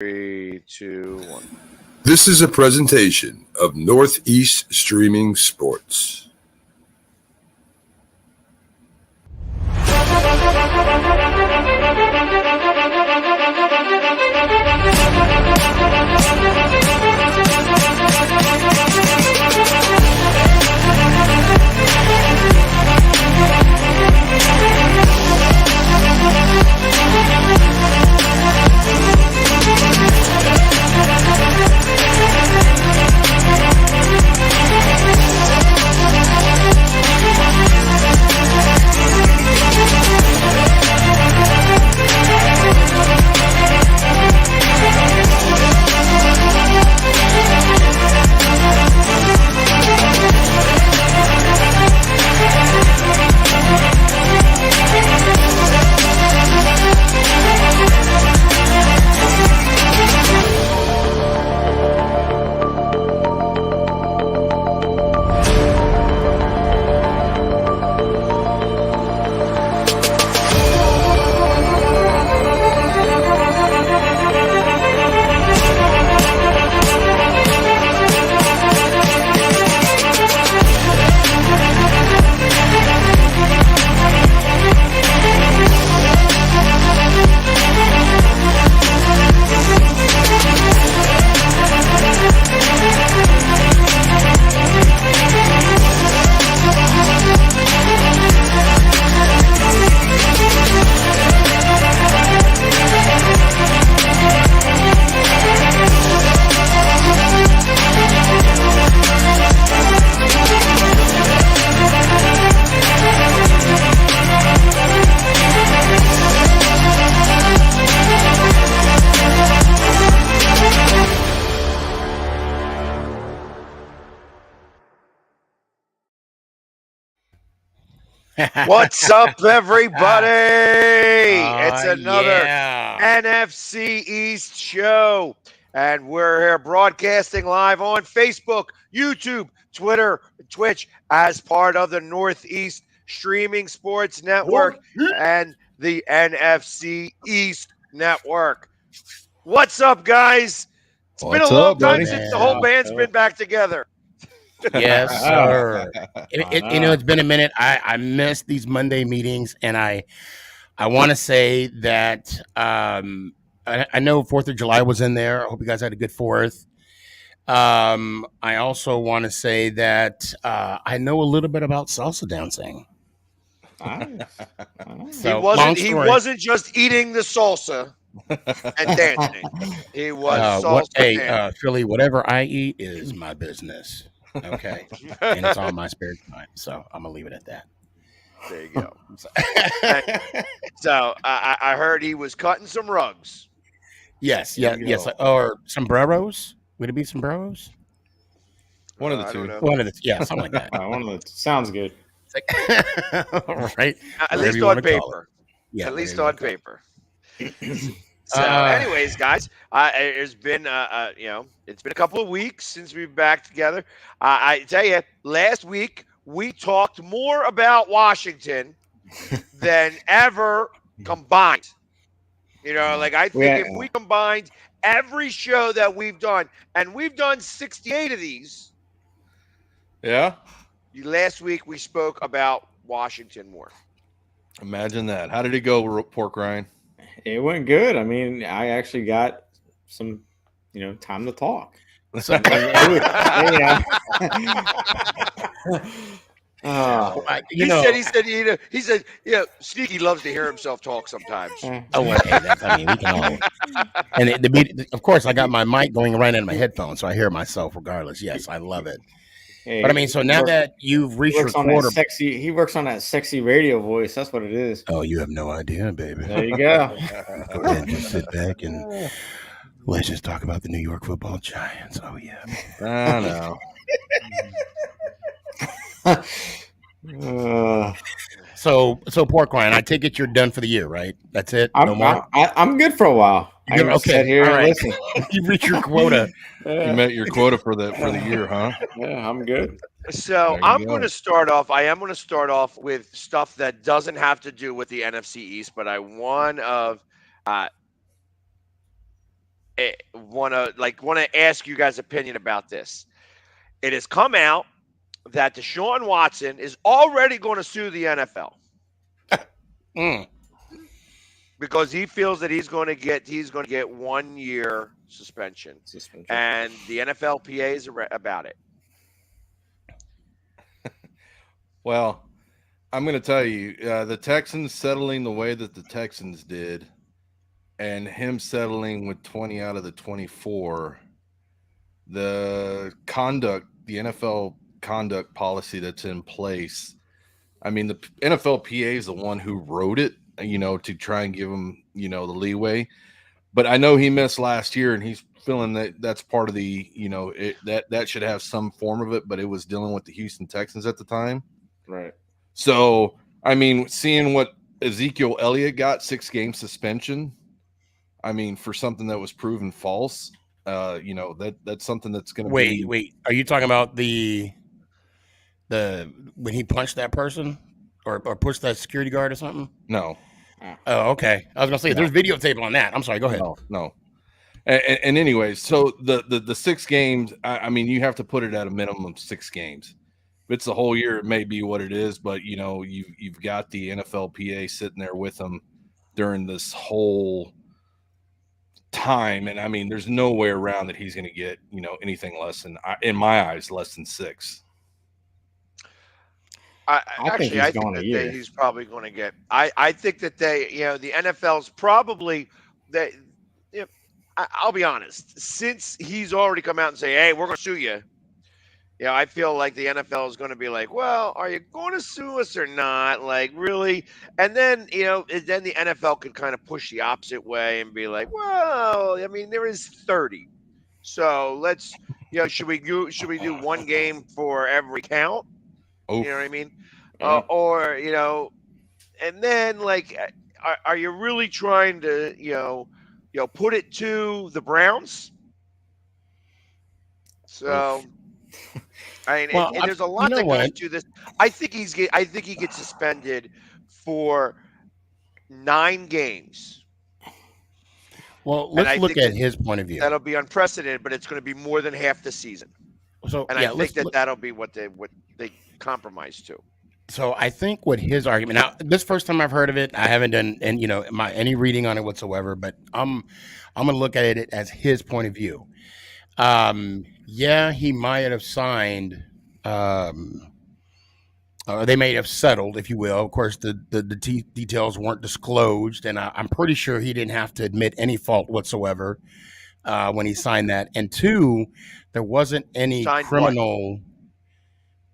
3, 2, 1. This is a presentation of Northeast Streaming Sports. What's up, everybody? It's another NFC East show, and we're here broadcasting live on Facebook, YouTube, Twitter, Twitch as part of the Northeast Streaming Sports Network and the NFC East Network. What's up, guys? It's been a long time since the whole band's been back together. Yes, sir. It's been a minute. I missed these Monday meetings, and I want to say that I know 4th of July was in there. I hope you guys had a good 4th. I also want to say that I know a little bit about salsa dancing. So he wasn't just eating the salsa and dancing. He was salsa dancing. Philly, whatever I eat is my business. Okay, and it's on my spare time, so I'm gonna leave it at that. There you go. So I heard he was cutting some rugs. Yes, or sombreros. Would it be sombreros? One of the two. One of the something like that. One of the sounds good. Right. At least on paper. Yeah, at least on paper. So, anyways, guys, it's been it's been a couple of weeks since we've been back together. I tell you, last week we talked more about Washington than ever combined. I think if we combined every show that we've done, and we've done 68 of these. Yeah. Last week we spoke about Washington more. Imagine that. How did it go, Pork Ryan? It went good. I mean, I actually got some, time to talk. So, he said, Sneaky loves to hear himself talk sometimes. We can all. And of course, I got my mic going right in my headphones, so I hear myself regardless. Yes, I love it. Hey, but I mean, so now that you've reached your quarter, he works on that sexy radio voice. That's what it is. Oh, you have no idea, baby. There you go. Go ahead and just sit back and let's just talk about the New York Football Giants. Oh yeah, I know. So Pork Ryan, I take it you're done for the year, right? That's it. No more. I'm good for a while. Okay, here all right. Listen. You reached your quota. You met your quota for the year, huh? Yeah, I'm good. So I'm going to start off. I am going to start off with stuff that doesn't have to do with the NFC East, but I want of want to ask you guys' opinion about this. It has come out that Deshaun Watson is already going to sue the NFL because he feels that he's going to get 1 year suspension, and the NFLPA is about it. Well, I'm going to tell you, the Texans settling the way that the Texans did, and him settling with 20 out of the 24, the NFL conduct policy that's in place. I mean, the NFLPA is the one who wrote it, to try and give him, the leeway. But I know he missed last year, and he's feeling that that's part of the, that should have some form of it, but it was dealing with the Houston Texans at the time. Right. So, I mean, seeing what Ezekiel Elliott got, 6-game suspension, I mean, for something that was proven false, that's something that's going to be. Wait, are you talking about the when he punched that person or pushed that security guard or something? No. Oh, okay. I was going to say, there's videotape on that. I'm sorry. Go ahead. No. And anyways, so the 6 games, I mean, you have to put it at a minimum of 6 games. If it's the whole year, it may be what it is, but you've got the NFLPA sitting there with them during this whole time, and I mean, there's no way around that he's going to get anything less than, in my eyes, less than 6. I think that he's probably going to get. I think that the NFL's probably I'll be honest. Since he's already come out and say, "Hey, we're going to sue you," I feel like the NFL is going to be like, "Well, are you going to sue us or not? Like, really?" And then then the NFL could kind of push the opposite way and be like, "Well, I mean, there is 30, so let's, should we do 1 game for every count?" Oof. You know what I mean? Or and then are you really trying to put it to the Browns? So, I mean, Well, there's a lot that goes to this. I think he gets suspended for 9 games. Well, let's look at his point of view. That'll be unprecedented, but it's going to be more than half the season. So, and I think that'll be what they compromise to. So I think what his argument, now this first time I've heard of it, I haven't done any reading on it whatsoever, but I'm gonna look at it as his point of view. Yeah, he might have signed, or they may have settled, if you will. Of course, the details weren't disclosed, and I'm pretty sure he didn't have to admit any fault whatsoever when he signed that. And 2, there wasn't any criminal. What?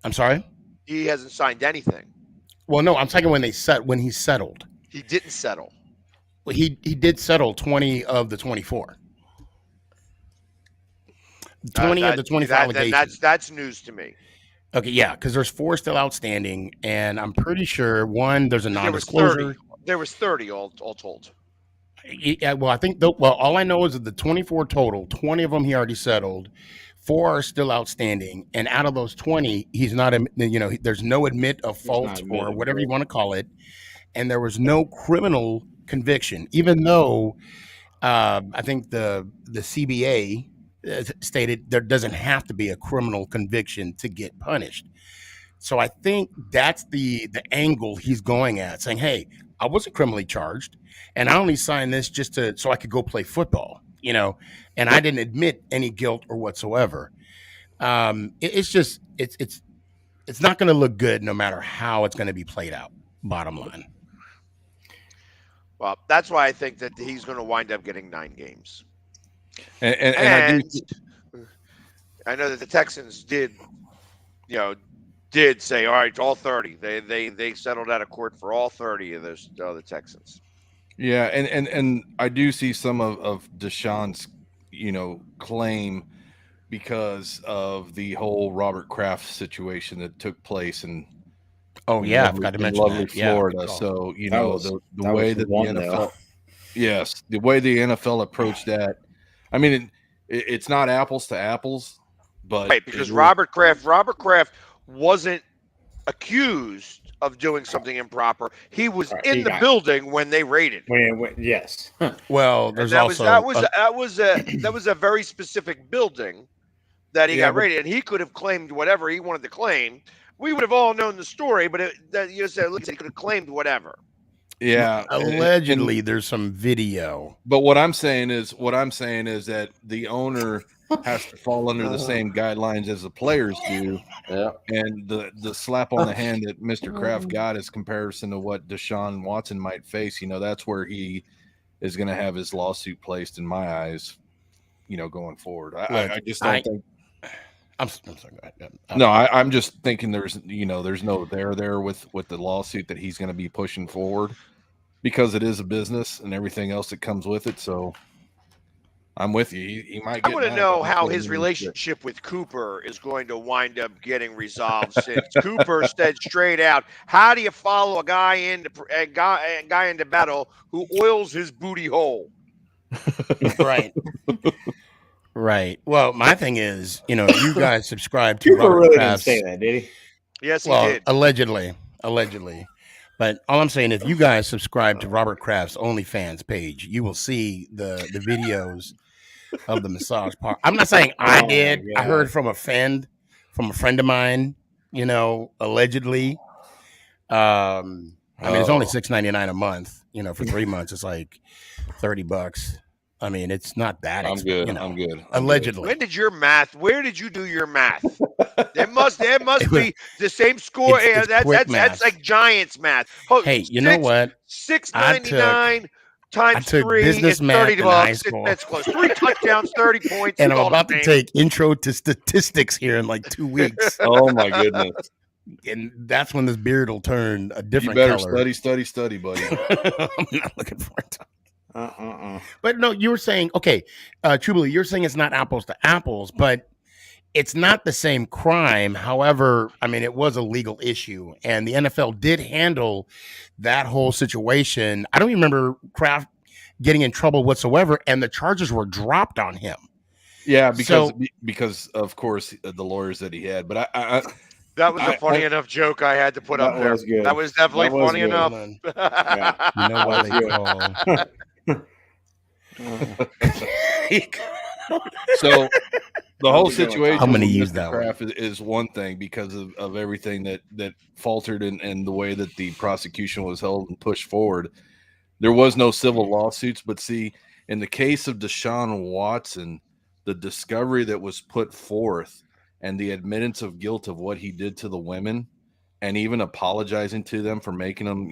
I'm sorry? He hasn't signed anything. Well, no, I'm talking when he settled. He didn't settle. Well, he did settle 20 of the 24. 20 of the 25 allegations. That's news to me. Okay, yeah, because there's 4 still outstanding, and I'm pretty sure there's a non-disclosure. There was 30 all told. Yeah, well, I think all I know is that the 24 total, 20 of them he already settled. 4 are still outstanding, and out of those 20, he's not, there's no admit of fault or whatever you want to call it, and there was no criminal conviction, even though I think the CBA stated there doesn't have to be a criminal conviction to get punished. So I think that's the angle he's going at, saying, "Hey, I wasn't criminally charged, and I only signed this just so I could go play football." And I didn't admit any guilt or whatsoever. It's not going to look good no matter how it's going to be played out. Bottom line. Well, that's why I think that he's going to wind up getting 9 games. And I know that the Texans did say, all right, all 30. They settled out of court for all 30 of those other Texans. Yeah, and I do see some of Deshaun's, claim because of the whole Robert Kraft situation that took place in I forgot to mention lovely that. Florida. Yeah, so the way that the NFL, yes, the way the NFL approached that. I mean, it's not apples to apples, but right, because Robert Kraft wasn't accused of doing something improper. He was Right, in the building when they raided. Yes. Well, And there's that was also that was a very specific building that he Yeah, got raided, and he could have claimed whatever he wanted to claim. We would have all known the story, but you said he could have claimed whatever. yeah. allegedly there's some video. But what I'm saying is that the owner has to fall under the same guidelines as the players do. Yeah. And the slap on the hand that Mr. Kraft got is comparison to what Deshaun Watson might face. That's where he is going to have his lawsuit placed in my eyes, going forward. I just don't think. I'm sorry. Go ahead. No, I'm just thinking there's no there with the lawsuit that he's going to be pushing forward, because it is a business and everything else that comes with it. So I'm with you. He might get I want to mad, know but how he's his gonna relationship with Cooper is going to wind up getting resolved, since Cooper said straight out, "How do you follow a guy into battle who oils his booty hole?" Right. Right. Well, my thing is, you guys subscribe to Cooper Robert really Kraft's. didn't say that, did he? Yes, he Well, did. allegedly. But all I'm saying, if you guys subscribe to Robert Kraft's OnlyFans page, you will see the videos of the massage part. I'm not saying I did. I heard from a friend of mine, allegedly. I mean, it's only $6.99 a month. For 3 months, it's like $30. I mean, it's not that. I'm good. I'm good. Allegedly. Where did you do your math? There must be the same score. It's That's like Giants math. Hey, you know what? $6.99 times took 3 business is math $30. in high school. That's close. 3 touchdowns, 30 points. And I'm about to take intro to statistics here in like 2 weeks. Oh my goodness! And that's when this beard will turn a different You better color. study, buddy. I'm not looking forward to it. But no, you were saying, okay, Trubly, you're saying it's not apples to apples, but it's not the same crime. However, I mean, it was a legal issue, and the NFL did handle that whole situation. I don't even remember Kraft getting in trouble whatsoever, and the charges were dropped on him. Yeah, because of course the lawyers that he had. But that was a funny enough joke I had to put up there. Good. That was definitely funny enough. Yeah. You know what they call. So the whole situation I'm going to use that Kraft is one thing because of everything that faltered and the way that the prosecution was held and pushed forward. There was no civil lawsuits, but see, in the case of Deshaun Watson, the discovery that was put forth and the admittance of guilt of what he did to the women, and even apologizing to them for making them,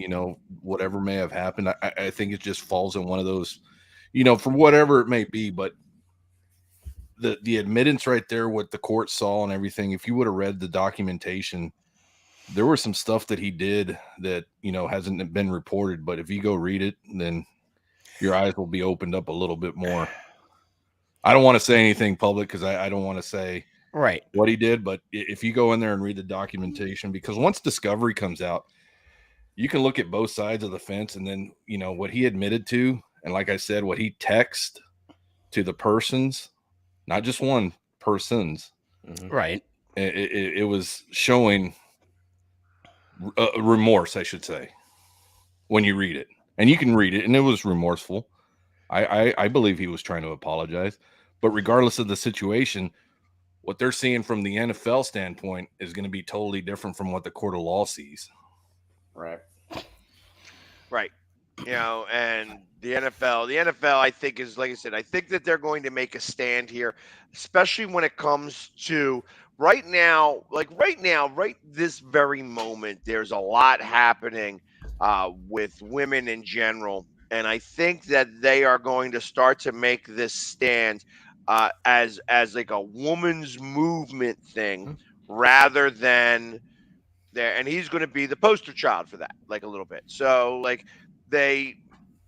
whatever may have happened, I think it just falls in one of those, for whatever it may be. But the admittance right there, what the court saw and everything, if you would have read the documentation, there was some stuff that he did that, hasn't been reported. But if you go read it, then your eyes will be opened up a little bit more. I don't want to say anything public because I don't want to say right what he did, but if you go in there and read the documentation, because once discovery comes out, you can look at both sides of the fence, and then what he admitted to, and like I said, what he texted to the persons, not just one, persons, right. It was showing remorse, I should say, when you read it, and you can read it, and it was remorseful. I believe he was trying to apologize, but regardless of the situation, what they're seeing from the NFL standpoint is going to be totally different from what the court of law sees. Right. And the NFL, I think, is, like I said, I think that they're going to make a stand here, especially when it comes to right now, right this very moment, there's a lot happening with women in general. And I think that they are going to start to make this stand as like a woman's movement thing rather than there. And he's going to be the poster child for that, like a little bit. So like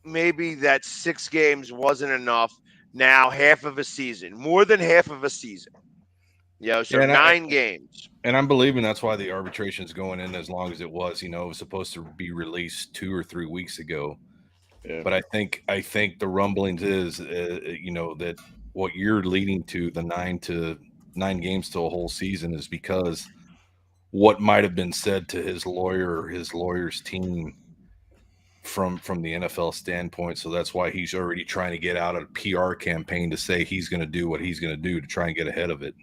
maybe that 6 games wasn't enough. Now half of a season, more than half of a season. So 9 games. And I'm believing that's why the arbitration is going in as long as it was. It was supposed to be released 2 or 3 weeks ago. Yeah. But I think the rumblings is, that what you're leading to, the 9 games to a whole season, is because what might have been said to his lawyer or his lawyer's team from the NFL standpoint. So that's why he's already trying to get out a PR campaign to say he's going to do what he's going to do to try and get ahead of it.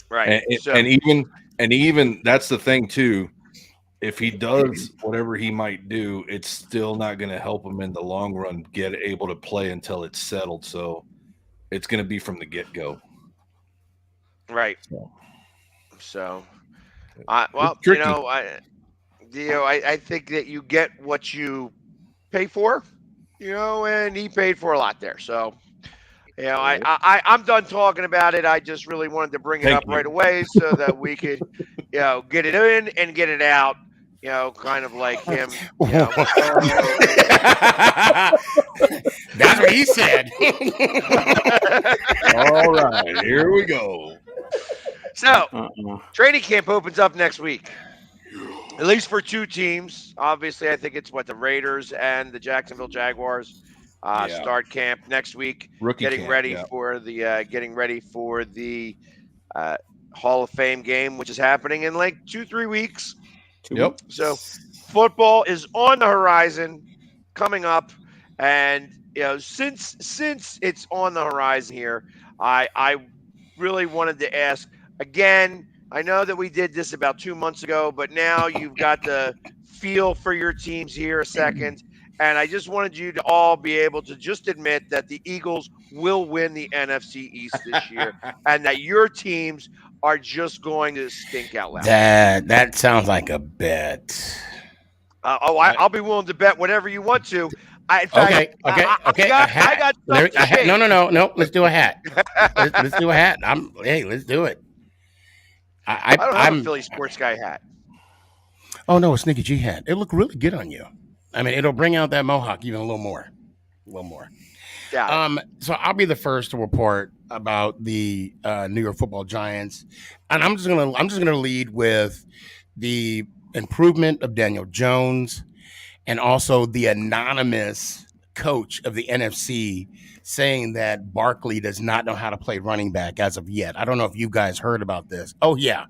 Right. And even that's the thing too. If he does whatever he might do, it's still not going to help him in the long run get able to play until it's settled. So it's going to be from the get-go. Right. So I think that you get what you pay for, and he paid for a lot there. So, I'm done talking about it. I just really wanted to bring it up right away so that we could, get it in and get it out. Kind of like him. That's what he said. All right, here we go. So, training camp opens up next week, at least for two teams. Obviously, I think it's the Raiders and the Jacksonville Jaguars start camp next week. Getting ready for the Hall of Fame game, which is happening in like 2-3 weeks. Yep. So football is on the horizon, coming up, and since it's on the horizon here, I really wanted to ask again. I know that we did this about 2 months ago, but now you've got the feel for your teams here a second, and I just wanted you to all be able to just admit that the Eagles will win the NFC East this year, and that your teams are just going to stink out loud. That sounds like a bet. I'll be willing to bet whatever you want to. Okay. I got No. Let's do a hat. Let's do a hat. Let's do it. I don't have a Philly sports guy hat. Oh no, a Sneaky G hat. It looked really good on you. I mean, it'll bring out that mohawk even a little more. Yeah. So I'll be the first to report about the New York Football Giants, and I'm just gonna lead with the improvement of Daniel Jones, and also the anonymous coach of the NFC saying that Barkley does not know how to play running back as of yet. I don't know if you guys heard about this. Oh yeah.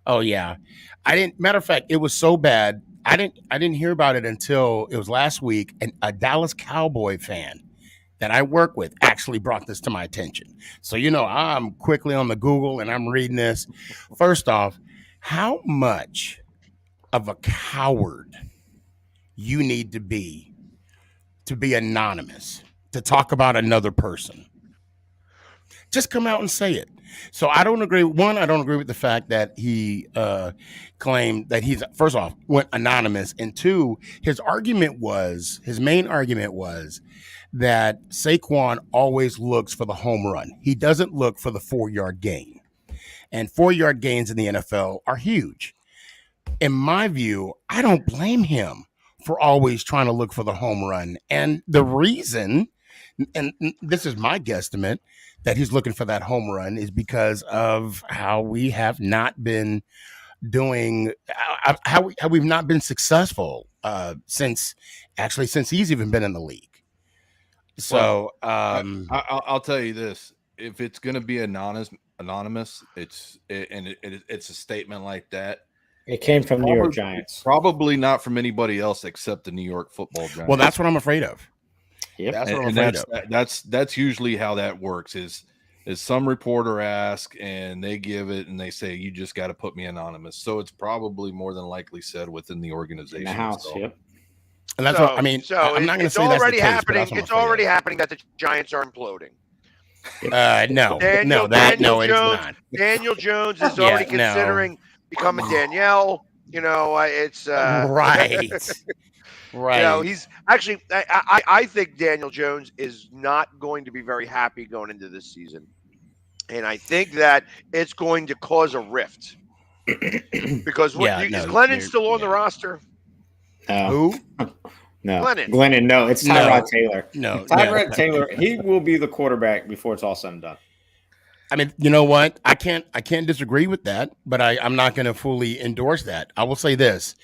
I didn't. Matter of fact, it was so bad. I didn't hear about it until it was last week, and a Dallas Cowboy fan that I work with actually brought this to my attention. So, I'm quickly on the Google and I'm reading this. First off, how much of a coward you need to be anonymous, to talk about another person. Just come out and say it. So I don't agree. One, I don't agree with the fact that he claimed that he's, first off, went anonymous. And two, his main argument was that Saquon always looks for the home run. He doesn't look for the 4-yard gain. And 4-yard gains in the NFL are huge. In my view, I don't blame him for always trying to look for the home run. And the reason, and this is my guesstimate, that he's looking for that home run is because of how we have not been doing, how we've not been successful since he's even been in the league. So I'll tell you this: if it's going to be anonymous, it's a statement like that. It came from New York Giants. Probably not from anybody else except the New York Football Giants. Well, that's what I'm afraid of. Yep. That's what I'm afraid of. That's usually how that works. Is some reporter asks and they give it and they say you just got to put me anonymous. So it's probably more than likely said within the organization. In the house, yep. And that's what I mean. So I'm not going to say that's the case, happening. It's already happening that the Giants are imploding. No, it's not. Daniel Jones is already considering becoming Danielle. It's right. Right. He's actually. I think Daniel Jones is not going to be very happy going into this season, and I think that it's going to cause a rift because is Glennon still on the roster? Who? No, Glennon. No, it's Tyrod Taylor. No, Tyrod Taylor. He will be the quarterback before it's all said and done. I mean, you know what? I can't disagree with that, but I'm not going to fully endorse that. I will say this,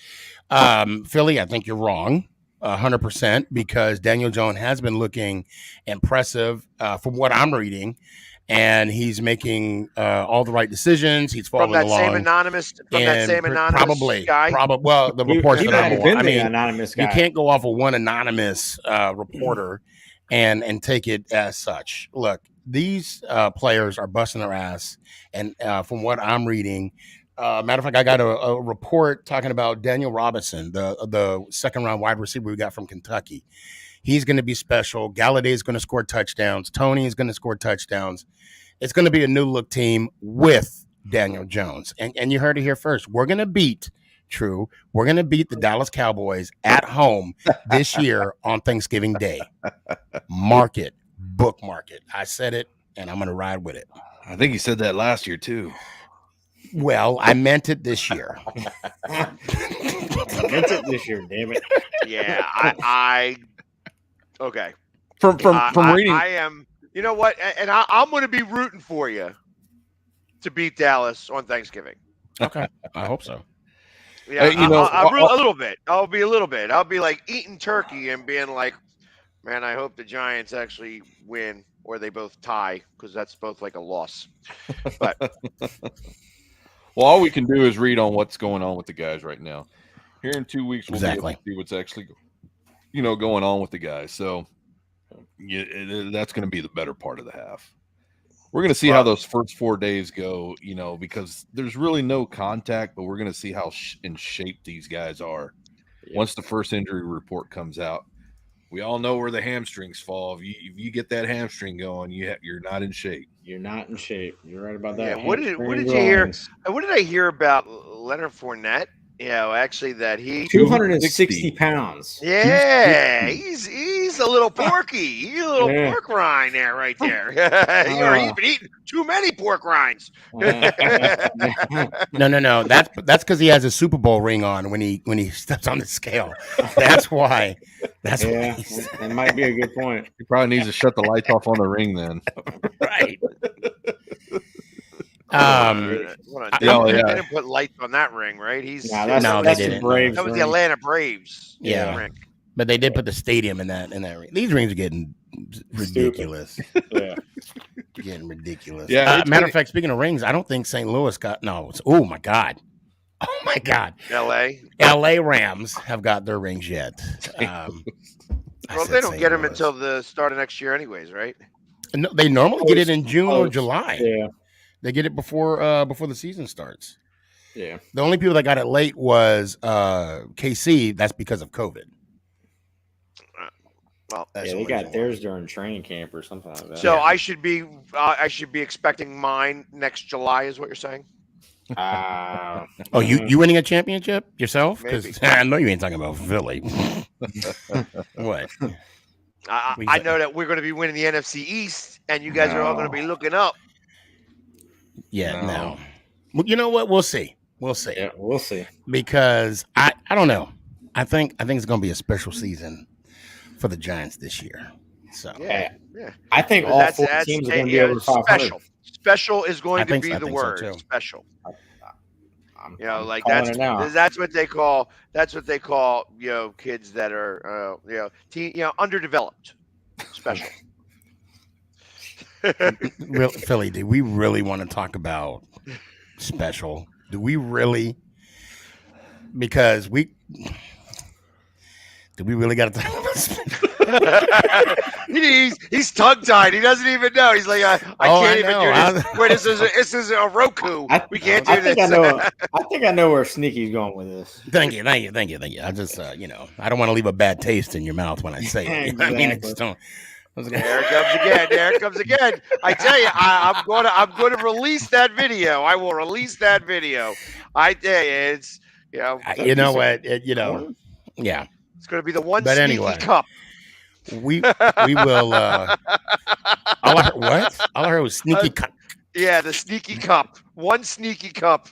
Philly, I think you're wrong, 100%, because Daniel Jones has been looking impressive from what I'm reading, and he's making all the right decisions. He's following from that along. same anonymous guy. Probably. Well, the reports he that might I'm have been I the mean, anonymous guy. you can't go off of one anonymous reporter and take it as such. Look, these players are busting their ass, and from what I'm reading, matter of fact, I got a report talking about Daniel Robinson, the second round wide receiver we got from Kentucky. He's going to be special. Galladay is going to score touchdowns. Tony is going to score touchdowns. It's going to be a new look team with Daniel Jones. And you heard it here first. We're going to beat the Dallas Cowboys at home this year on Thanksgiving Day. Mark it. Bookmark it. I said it, and I'm going to ride with it. I think you said that last year, too. Well, I meant it this year. I meant it this year, damn it. Yeah, I okay. From reading, I am. You know what? And I'm going to be rooting for you to beat Dallas on Thanksgiving. Okay, I hope so. Yeah, a little bit. I'll be a little bit. I'll be like eating turkey and being like, man, I hope the Giants actually win or they both tie, because that's both like a loss. But well, all we can do is read on what's going on with the guys right now. Here in 2 weeks, we'll be able to see what's actually, going on with the guys. So that's going to be the better part of the half. We're going to see how those first 4 days go, because there's really no contact, but we're going to see how in shape these guys are. Once the first injury report comes out. We all know where the hamstrings fall. If you get that hamstring going, you're not in shape. You're not in shape. You're right about that. Yeah, what did you hear? What did I hear about Leonard Fournette? Actually, that he 260 pounds. Yeah, he's a little porky. He's a little pork rind there, right there. He's been eating too many pork rinds. No. That's because he has a Super Bowl ring on when he steps on the scale. That's why. That might be a good point. He probably needs to shut the lights off on the ring then. Right. They didn't put lights on that ring, right? They didn't. That was the Atlanta Braves. Ring. But they did put the stadium in that ring. These rings are getting ridiculous. Getting ridiculous. Yeah. Matter of fact, speaking of rings, I don't think St. Louis got oh my God. LA Rams have got their rings yet. Well, they don't get them until the start of next year, anyways, right? No, they normally get it in June or July. Yeah. They get it before the season starts. Yeah. The only people that got it late was KC. That's because of COVID. Well, they got theirs during training camp or something like that. So I should be expecting mine next July, is what you're saying? You winning a championship yourself? Because I know you ain't talking about Philly. What? I know that we're going to be winning the NFC East, and you guys are all going to be looking up. Yeah, no. Well, you know what? We'll see. Yeah, we'll see. Because I don't know. I think it's going to be a special season for the Giants this year. So yeah. I think all four teams are going to be over 500. Special is going to be the word. So special. That's what they call kids that are underdeveloped. Special. Philly, do we really want to talk about special? Do we really? Because do we really got to talk about special? He's tongue-tied. He doesn't even know. He's like, I can't even do this. This is a Roku. We can't do this. I think I know where Sneaky's going with this. Thank you. I just, I don't want to leave a bad taste in your mouth when I say it. Exactly. I mean, it's don't. There it comes again. I tell you, I'm going to release that video. I will release that video. I tell you, it's you know what, yeah. It's going to be the one sneaky cup. We will. All I heard was sneaky cup. Yeah, the sneaky cup. One sneaky cup.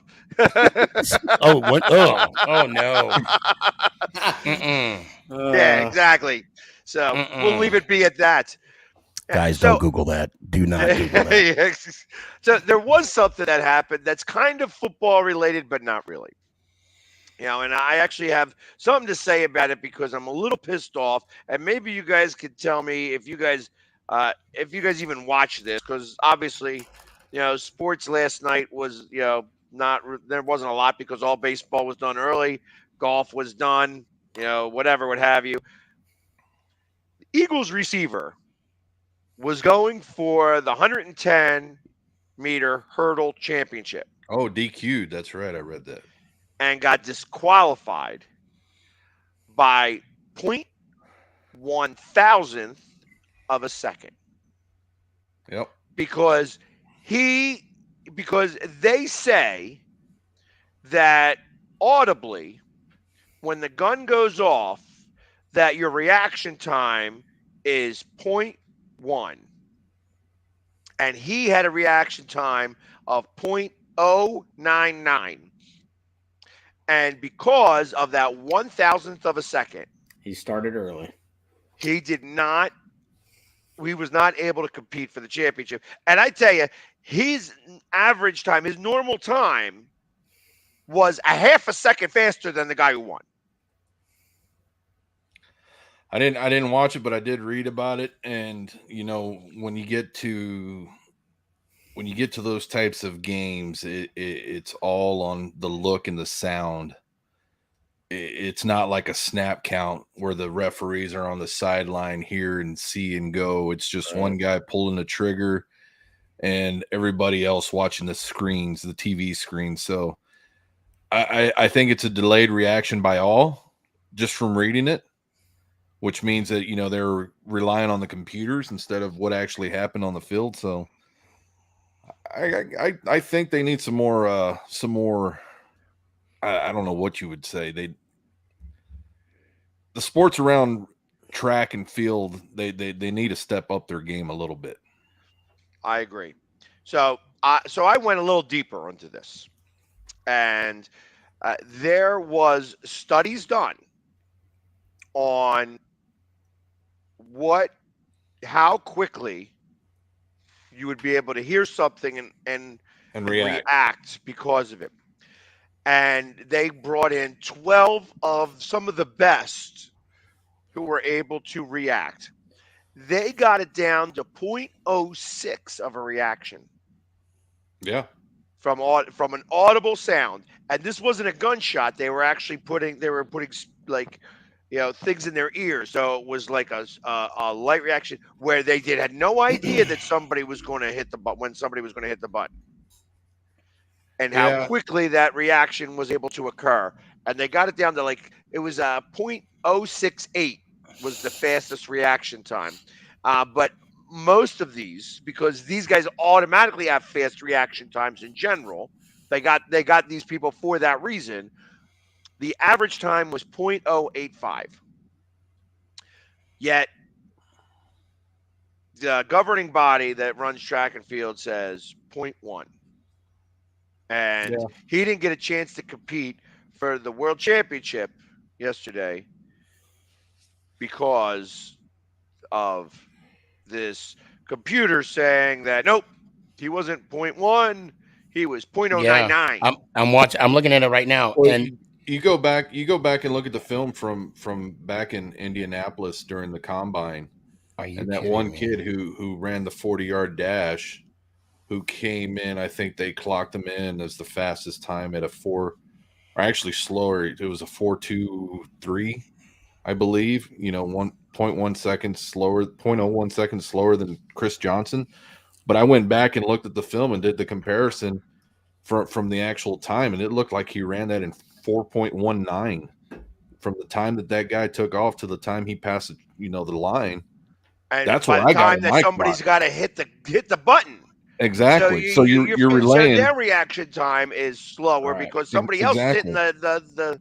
Oh, what? Oh no. Yeah, exactly. So we'll leave it be at that. Guys, don't Google that. Do not Google that. So there was something that happened that's kind of football related, but not really. And I actually have something to say about it because I'm a little pissed off, and maybe you guys could tell me if you guys if you guys even watch this, because obviously, sports last night was, there wasn't a lot because all baseball was done early, golf was done, whatever, what have you. Eagles receiver was going for the 110-meter hurdle championship. Oh, DQ'd. That's right. I read that. And got disqualified by 0.1 thousandth of a second. Yep. Because they say that audibly, when the gun goes off, that your reaction time is 0.1. And he had a reaction time of 0.099. And because of that 1,000th of a second, he started early. He was not able to compete for the championship. And I tell you, his average time, his normal time, was a half a second faster than the guy who won. I didn't watch it, but I did read about it. And when you get to those types of games, it's all on the look and the sound. It's not like a snap count where the referees are on the sideline here and see and go. It's just one guy pulling the trigger and everybody else watching the screens, the TV screen. So I think it's a delayed reaction by all, just from reading it, which means that, they're relying on the computers instead of what actually happened on the field. So I think they need some more, I don't know what you would say. The sports around track and field, they need to step up their game a little bit. I agree. So I went a little deeper into this, and there was studies done on how quickly you would be able to hear something and react because of it. And they brought in 12 of some of the best who were able to react. They got it down to 0.06 of a reaction. Yeah. From an audible sound. And this wasn't a gunshot. They were actually putting like, things in their ears. So it was like a light reaction where they had no idea that somebody was going to hit the button when somebody was going to hit the button. And how quickly that reaction was able to occur. And they got it down to it was 0.068 was the fastest reaction time. But most of these, because these guys automatically have fast reaction times in general, they got these people for that reason. The average time was 0.085. Yet the governing body that runs track and field says 0.1. And he didn't get a chance to compete for the world championship yesterday because of this computer saying that nope, he wasn't 0.1, he was 0.099. Yeah, I'm looking at it right now. Well, and you go back and look at the film from back in Indianapolis during the combine. And that one kid who ran the 40-yard dash, who came in, I think they clocked him in as the fastest time at or actually slower. It was a 4.23, I believe. 1.1 seconds slower, 0.01 seconds slower than Chris Johnson. But I went back and looked at the film and did the comparison from the actual time, and it looked like he ran that in 4.19 from the time that guy took off to the time he passed, the line. And that's by what the I got. Time that somebody's got to hit the button. Exactly. So you're relaying. Their reaction time is slower because somebody else is hitting the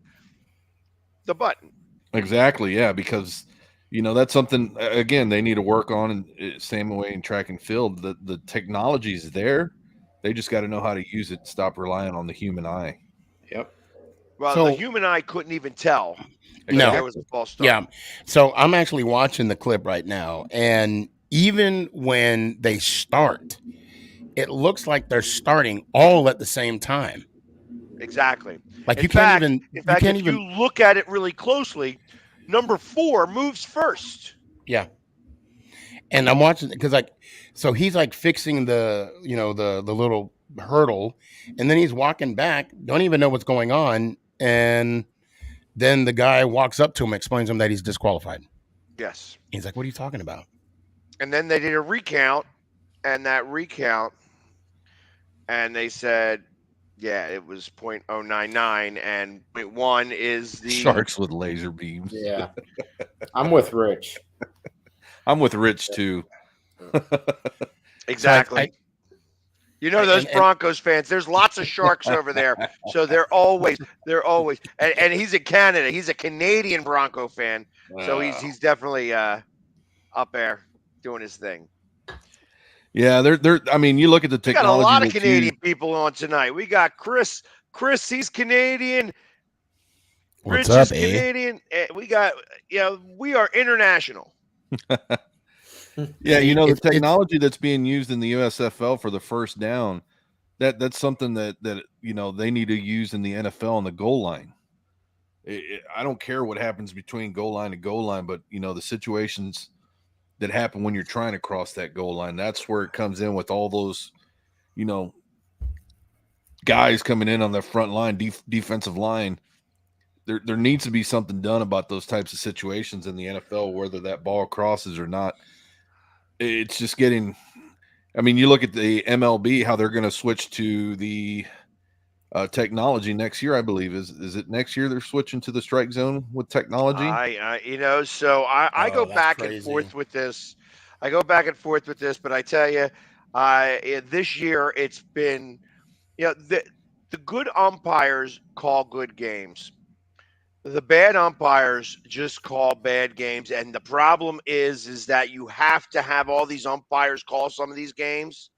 button. Exactly. Yeah, because that's something again they need to work on, and same way in track and field. The technology is there. They just got to know how to use it. Stop relying on the human eye. Yep. Well, the human eye couldn't even tell. No. There was a false start. Yeah. So I'm actually watching the clip right now, and even when they start, it looks like they're starting all at the same time. Exactly. Like in fact, if you look at it really closely, number 4 moves first. Yeah. And I'm watching because so he's like fixing the the little hurdle, and then he's walking back, don't even know what's going on, and then the guy walks up to him, explains to him that he's disqualified. Yes. He's like, "What are you talking about?" And then they did a recount, and they said, yeah, it was .099, and .1 is the Sharks with laser beams. Yeah, I'm with Rich. I'm with Rich too. Exactly. Those Broncos fans, there's lots of Sharks over there. So they're always, and he's in Canada. He's a Canadian Bronco fan. So he's definitely up there doing his thing. Yeah, they're. I mean, you look at the technology. We got a lot of Canadian people on tonight. We got Chris. He's Canadian. What's Rich up, is Canadian. We got, we are international. Yeah, the technology that's being used in the USFL for the first down, that's something that they need to use in the NFL on the goal line. I don't care what happens between goal line and goal line, but the situations that happen when you're trying to cross that goal line, that's where it comes in with all those, guys coming in on the front line, defensive line. There needs to be something done about those types of situations in the NFL, whether that ball crosses or not. It's just getting. I mean, you look at the MLB, how they're going to switch to the technology next year. I believe is it next year they're switching to the strike zone with technology. I go back and forth with this. But I tell you, this year it's been, the good umpires call good games. The bad umpires just call bad games, and the problem is that you have to have all these umpires call some of these games,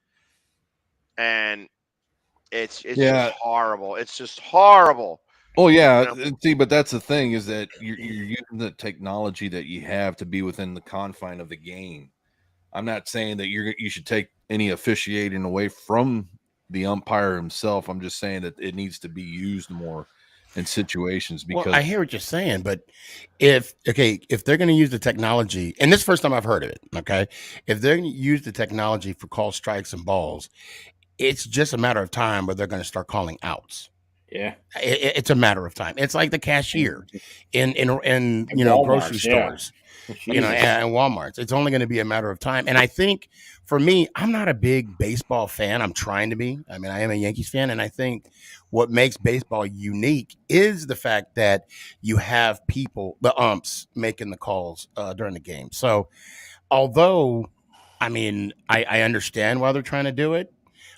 and it's just horrible. It's just horrible. Oh yeah, see, but that's the thing is that you're using the technology that you have to be within the confine of the game. I'm not saying that you should take any officiating away from the umpire himself. I'm just saying that it needs to be used more in situations, because I hear what you're saying, but if they're going to use the technology, and this is the first time I've heard of it, okay, if they're going to use the technology for call strikes and balls, it's just a matter of time where they're going to start calling outs. Yeah, it's a matter of time. It's like the cashier in grocery stores, and Walmart's. It's only going to be a matter of time. And I think for me, I'm not a big baseball fan. I'm trying to be. I mean, I am a Yankees fan, and I think what makes baseball unique is the fact that you have people, the umps, making the calls during the game. So, although, I mean, I understand why they're trying to do it,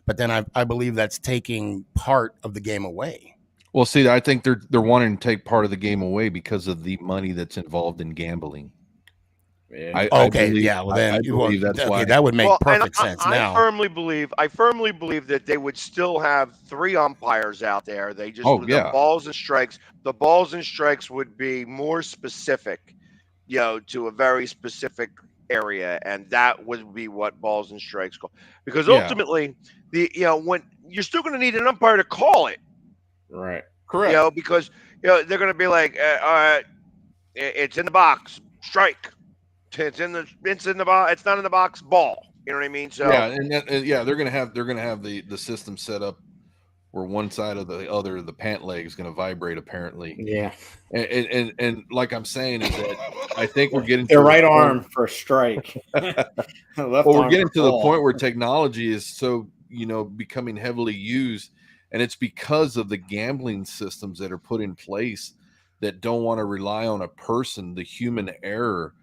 but then I believe that's taking part of the game away. Well, see, I think they're wanting to take part of the game away because of the money that's involved in gambling. Yeah. I believe that's why that would make perfect sense. Now, I firmly believe that they would still have 3 umpires out there. They just the balls and strikes. The balls and strikes would be more specific, to a very specific area, and that would be what balls and strikes call. Because ultimately, when you're still going to need an umpire to call it, right? Correct. Because they're going to be like, it's in the box, strike. It's in the box. It's not in the box, ball. You know what I mean? So they're gonna have the system set up where one side of the other, the pant leg, is gonna vibrate apparently. Yeah, and like I'm saying is that I think we're getting their right arm for a strike. We're getting to the point where technology is so becoming heavily used, and it's because of the gambling systems that are put in place that don't want to rely on a person, the human error,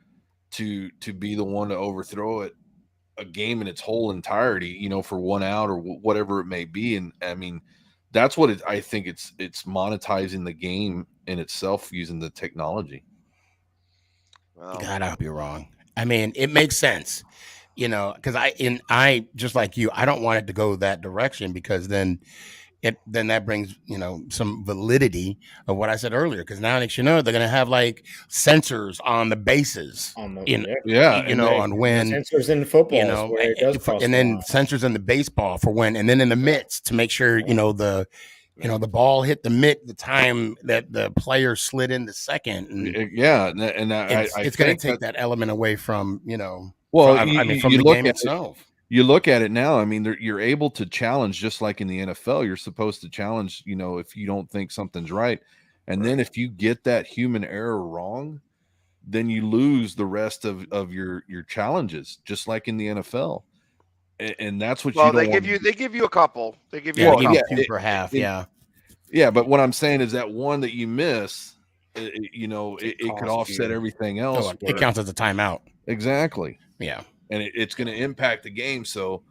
to be the one to overthrow a game in its whole entirety, for 1 out or whatever it may be. And I mean, that's what I think it's monetizing the game in itself using the technology. Well, God, I hope you're wrong. I mean, it makes sense, because I just like you, I don't want it to go that direction, because then that brings some validity of what I said earlier, because now next they're going to have like sensors on the bases on when sensors in football where it does cross and then sensors in the baseball for when, and then in the mitts to make sure the ball hit the mitt the time that the player slid in the second, and it's going to take that element away from Well, from you the look game at itself. You look at it now. I mean, you're able to challenge just like in the NFL. You're supposed to challenge, if you don't think something's right. And then if you get that human error wrong, then you lose the rest of your challenges, just like in the NFL. And that's what you don't they give you a couple. They give you Yeah, a they couple. give you 2 per half. Yeah, but what I'm saying is that one that you miss, it could offset everything else. It counts as a timeout. Exactly. Yeah. And it's going to impact the game. So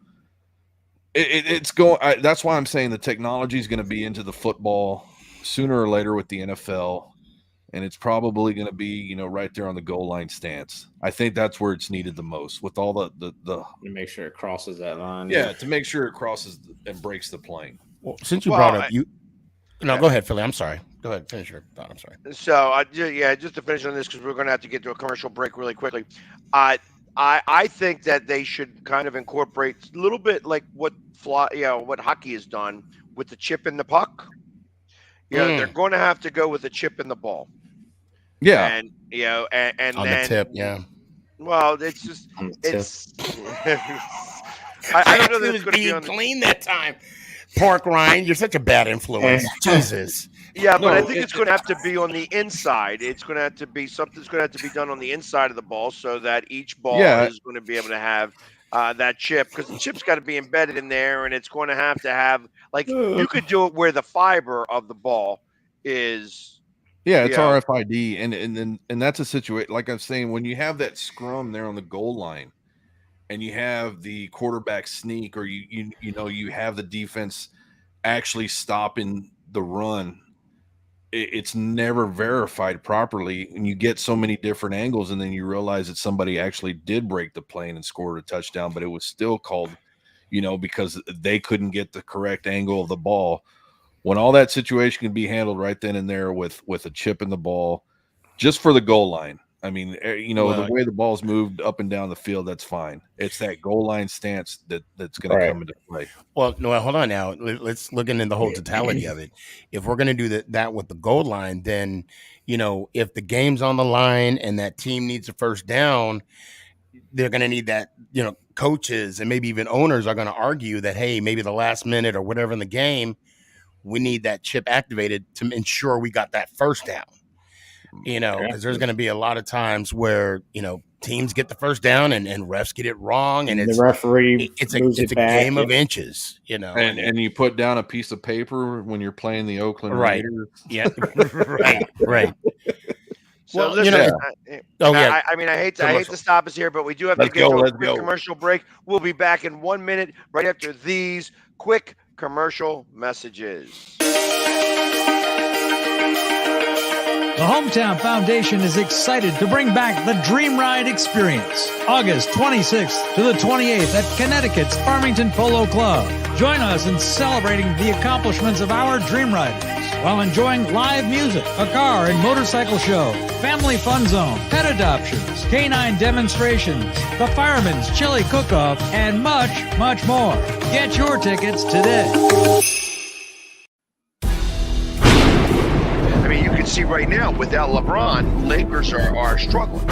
it's going. That's why I'm saying the technology is going to be into the football sooner or later with the NFL, and it's probably going to be right there on the goal line stance. I think that's where it's needed the most, with all the to make sure it crosses that line. Yeah, to make sure it crosses and breaks the plane. Well, since you brought up go ahead, Philly. I'm sorry. Go ahead, finish your thought. I'm sorry. So just to finish on this, because we're going to have to get to a commercial break really quickly. I think that they should kind of incorporate a little bit like what hockey has done with the chip in the puck. They're going to have to go with a chip in the ball. Yeah, and and on then the tip, yeah. Well, it's just I don't know that it's going to be on clean that time. Pork Ryan, you're such a bad influence. Jesus. Yeah, but I think it's going to have to be on the inside. It's going to have to be something's going to have to be done on the inside of the ball so that each ball is going to be able to have that chip, because the chip's got to be embedded in there, and it's going to have like you could do it where the fiber of the ball is. Yeah, it's RFID, and that's a situation like I'm saying, when you have that scrum there on the goal line, and you have the quarterback sneak, or you have the defense actually stopping the run. It's never verified properly, and you get so many different angles, and then you realize that somebody actually did break the plane and scored a touchdown, but it was still called, because they couldn't get the correct angle of the ball. When all that situation can be handled right then and there with a chip in the ball, just for the goal line. I mean, the way the ball's moved up and down the field, that's fine. It's that goal line stance that's going to come into play. Well, no, hold on now. Let's look into the whole totality of it. If we're going to do that with the goal line, then, if the game's on the line and that team needs a first down, they're going to need that, coaches and maybe even owners are going to argue that, hey, maybe the last minute or whatever in the game, we need that chip activated to ensure we got that first down. Because there's going to be a lot of times where, teams get the first down and refs get it wrong. And the referee it's a game of inches, And you put down a piece of paper when you're playing the Oakland Raiders. Yeah. right. So listen, I hate to stop us here, but we do have to get to a quick commercial break. We'll be back in 1 minute right after these quick commercial messages. The Hometown Foundation is excited to bring back the Dream Ride experience, August 26th to the 28th at Connecticut's Farmington Polo Club. Join us in celebrating the accomplishments of our Dream Riders while enjoying live music, a car and motorcycle show, family fun zone, pet adoptions, canine demonstrations, the Fireman's Chili Cook-Off, and much, much more. Get your tickets today. You can see right now, without LeBron, Lakers are struggling.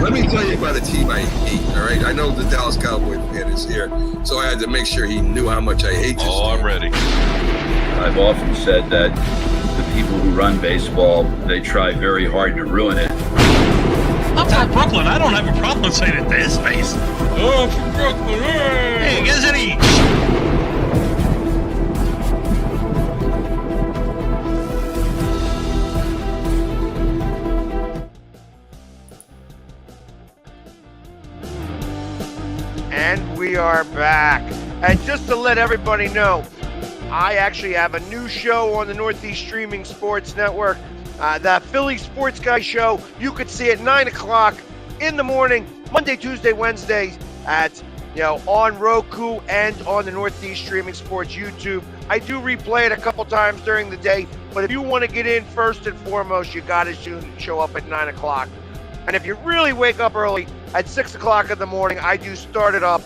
Let me tell you about a team I hate, all right? I know the Dallas Cowboy fan is here, so I had to make sure he knew how much I hate this team. I'm ready. I've often said that the people who run baseball, they try very hard to ruin it. I'm from Brooklyn. I don't have a problem saying it to his face. Oh, I'm from Brooklyn. Hey, guess any. And we are back. And just to let everybody know, I actually have a new show on the Northeast Streaming Sports Network, the Philly Sports Guy Show. You could see it 9 o'clock in the morning, Monday, Tuesday, Wednesday, at on Roku and on the Northeast Streaming Sports YouTube. I do replay it a couple times during the day, but if you want to get in first and foremost, you got to show up at 9 o'clock. And if you really wake up early, at 6 o'clock in the morning, I do start it up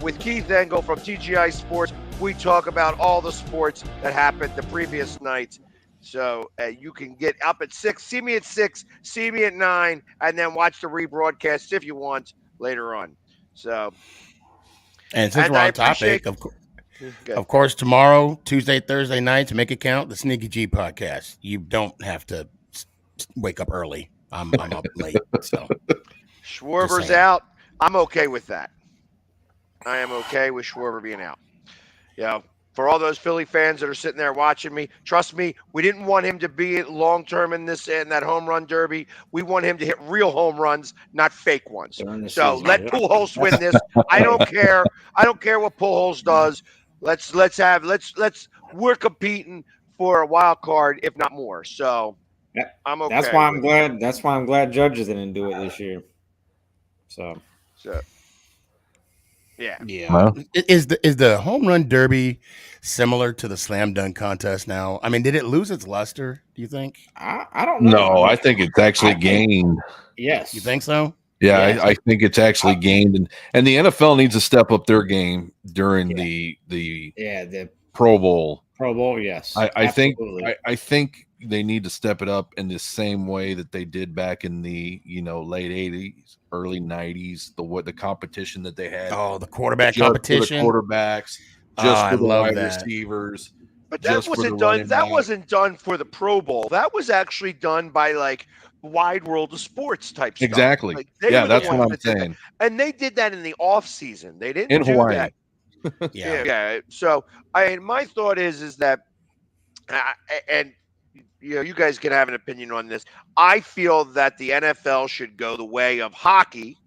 with Keith Engel from TGI Sports. We talk about all the sports that happened the previous night. So you can get up at 6, see me at 6, see me at 9, and then watch the rebroadcast if you want later on. So, and since we're I on topic, of course, tomorrow, Tuesday, Thursday nights, make it count. The Sneaky G podcast. You don't have to wake up early. I'm up late, so Schwarber's out. I'm okay with that. I am okay with Schwarber being out. For all those Philly fans that are sitting there watching me, trust me, we didn't want him to be long term in that home run derby. We want him to hit real home runs, not fake ones. So let Pujols win this. I don't care. I don't care what Pujols does. We're competing for a wild card, if not more. So I'm okay. That's why I'm glad. That's why I'm glad Judges didn't do it this year. So. Yeah. Well, is the home run derby similar to the slam dunk contest now? I mean, did it lose its luster, do you think? I don't know. No, I think it's actually gained. Yes. You think so? Yeah, yes. I think it's actually gained, and the NFL needs to step up their game during the Pro Bowl. Pro Bowl, yes. I think they need to step it up in the same way that they did back in the late 80s, early 90s, the competition that they had. Oh, the quarterback competition. For the quarterbacks, just for the wide receivers. But that wasn't done. That wasn't done for the Pro Bowl. That was actually done by like Wide World of Sports type stuff. Exactly. Like, that's what I'm saying. And they did that in the off season. They didn't in do Hawaii. That. Yeah. So my thought is that, and you guys can have an opinion on this. I feel that the NFL should go the way of hockey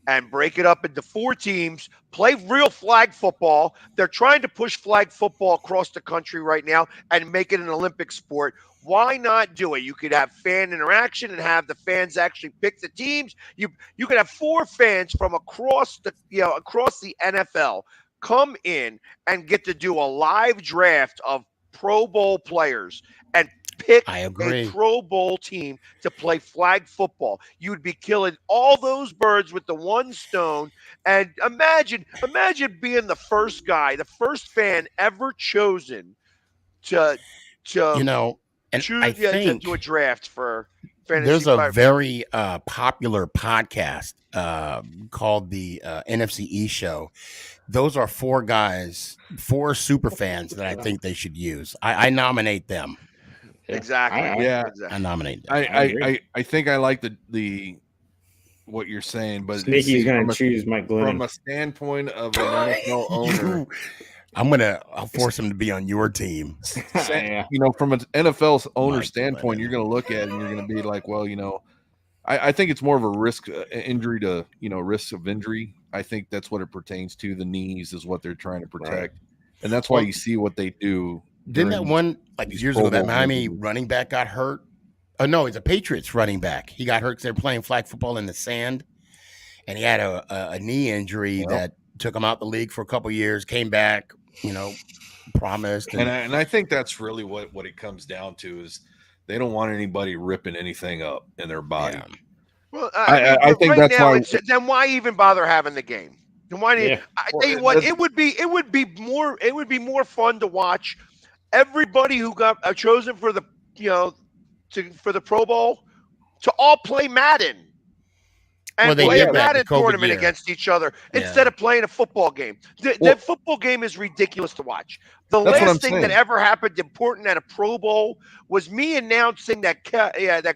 and break it up into 4 teams, play real flag football. They're trying to push flag football across the country right now and make it an Olympic sport. Why not do it? You could have fan interaction and have the fans actually pick the teams. You could have 4 fans from across the NFL come in and get to do a live draft of Pro Bowl players and pick a Pro Bowl team to play flag football. You would be killing all those birds with the one stone. And imagine being the first guy, the first fan ever chosen to to do a draft for fantasy. There's a very popular podcast called the NFC East Show. Those are 4 guys, 4 super fans that I think they should use. I nominate them. Exactly. I nominate them. I think I like the what you're saying, but Sneaky's going to choose Mike Glennon. From a standpoint of an NFL owner. I'll force him to be on your team. From an NFL owner standpoint, you're going to look at it and you're going to be like, well, I think it's more of a risk injury to, risk of injury. I think that's what it pertains to. The knees is what they're trying to protect. Right. And that's why you see what they do. Didn't that one, years ago, that Miami running back got hurt? Oh, no, he's a Patriots running back. He got hurt because they were playing flag football in the sand. And he had a knee injury that took him out the league for a couple of years, came back, promised. And I think that's really what it comes down to is they don't want anybody ripping anything up in their body. Yeah. Well, I think right that's why. Then why even bother having the game? Then why? I tell you what, it would be more fun to watch everybody who got chosen for the for the Pro Bowl to all play Madden and play a Madden tournament against each other instead of playing a football game. That football game is ridiculous to watch. The last thing that ever happened important at a Pro Bowl was me announcing that